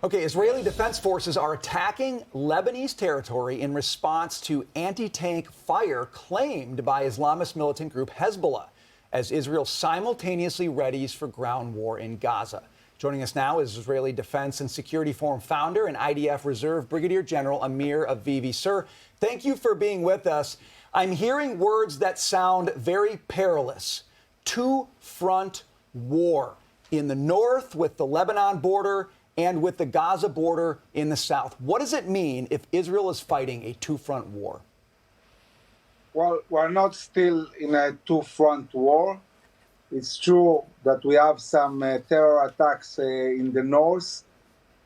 Okay, Israeli defense forces are attacking Lebanese territory in response to anti-tank fire claimed by Islamist militant group Hezbollah as Israel simultaneously readies for ground war in Gaza. Joining us now is Israeli Defense and Security Forum founder and IDF Reserve Brigadier General Amir Avivi. Sir, thank you for being with us. I'm hearing words that sound very perilous. Two-front war in the north with the Lebanon border and with the Gaza border in the south. What does it mean if Israel is fighting a two-front war? Well, we're not still in a two-front war. It's true that we have some terror attacks in the north.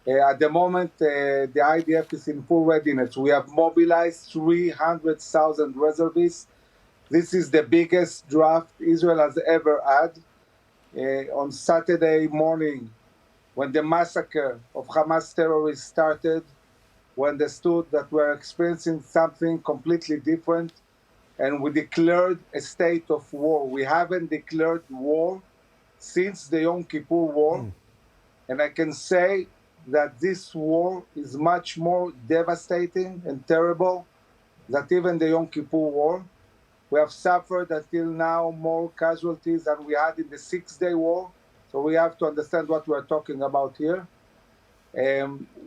At the moment, the IDF is in full readiness. We have mobilized 300,000 reservists. This is the biggest draft Israel has ever had. On Saturday morning, when the massacre of Hamas terrorists started, we understood that we are experiencing something completely different, and we declared a state of war. We haven't declared war since the Yom Kippur War, and I can say that this war is much more devastating and terrible than even the Yom Kippur War. We have suffered until now more casualties than we had in the Six-Day War. So we have to understand what we're talking about here.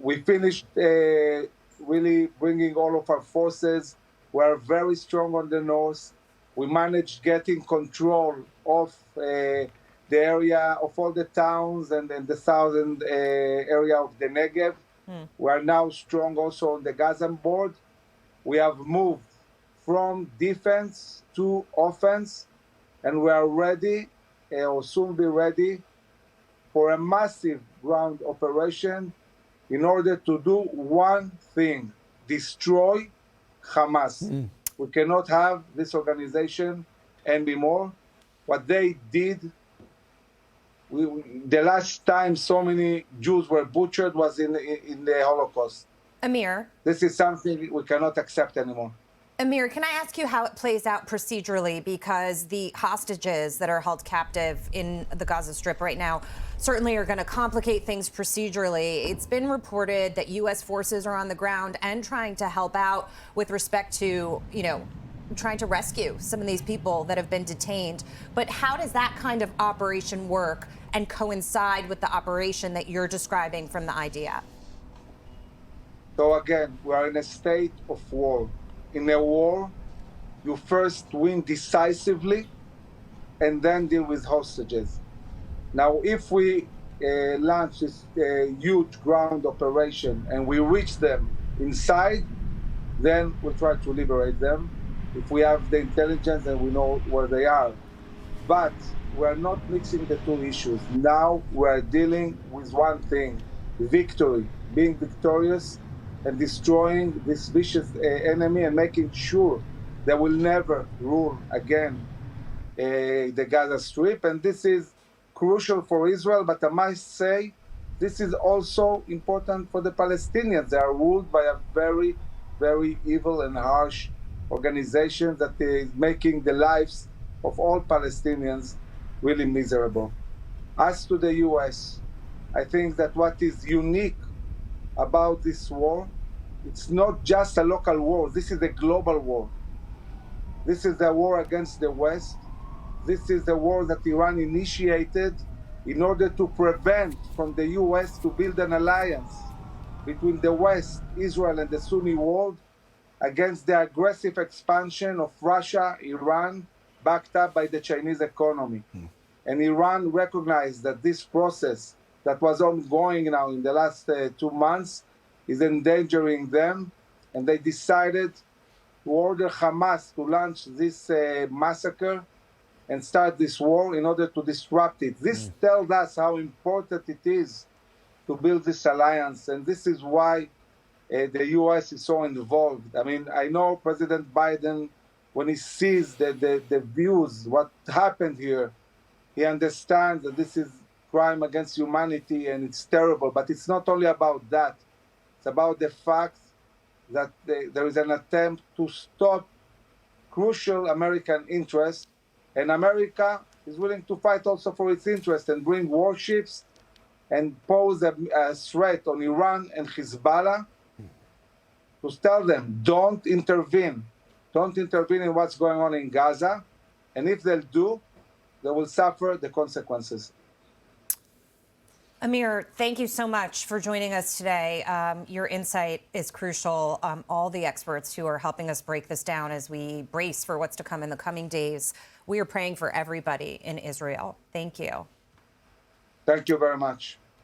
We finished really bringing all of our forces. We're very strong on the north. We managed getting control of the area of all the towns and the southern area of the Negev. We are now strong also on the Gaza border. We have moved from defense to offense, and we are ready, or soon be ready, for a massive ground operation in order to do one thing: destroy Hamas. We cannot have this organization anymore. What they did, the last time so many Jews were butchered was in the Holocaust. Amir. This is something we cannot accept anymore. Amir, can I ask you how it plays out procedurally? Because the hostages that are held captive in the Gaza Strip right now certainly are going to complicate things procedurally. It's been reported that U.S. forces are on the ground and trying to help out with respect to, trying to rescue some of these people that have been detained. But how does that kind of operation work and coincide with the operation that you're describing from the IDF? So again, we are in a state of war. In a war, you first win decisively and then deal with hostages. Now, if we launch this huge ground operation and we reach them inside, then we'll try to liberate them if we have the intelligence and we know where they are. But we're not mixing the two issues. Now we're dealing with one thing: victory, being victorious and destroying this vicious enemy and making sure they will never rule again the Gaza Strip. And this is crucial for Israel, but I must say this is also important for the Palestinians. They are ruled by a very, very evil and harsh organization that is making the lives of all Palestinians really miserable. As to the US, I think that what is unique about this war, it's not just a local war. This is a global war. This is a war against the West. This is a war that Iran initiated in order to prevent from the US to build an alliance between the West, Israel, and the Sunni world against the aggressive expansion of Russia, Iran, backed up by the Chinese economy. And Iran recognized that this process that was ongoing now in the last 2 months is endangering them, and they decided to order Hamas to launch this massacre and start this war in order to disrupt it. This tells us how important it is to build this alliance, and this is why the U.S. is so involved. I mean, I know President Biden, when he sees the views, what happened here, he understands that this is crime against humanity and it's terrible, but it's not only about that. It's about the fact that there is an attempt to stop crucial American interests, and America is willing to fight also for its interests and bring warships and pose a threat on Iran and Hezbollah, to tell them, don't intervene. Don't intervene in what's going on in Gaza. And if they'll do, they will suffer the consequences. Amir, thank you so much for joining us today. Your insight is crucial. All the experts who are helping us break this down as we brace for what's to come in the coming days. We are praying for everybody in Israel. Thank you. Thank you very much.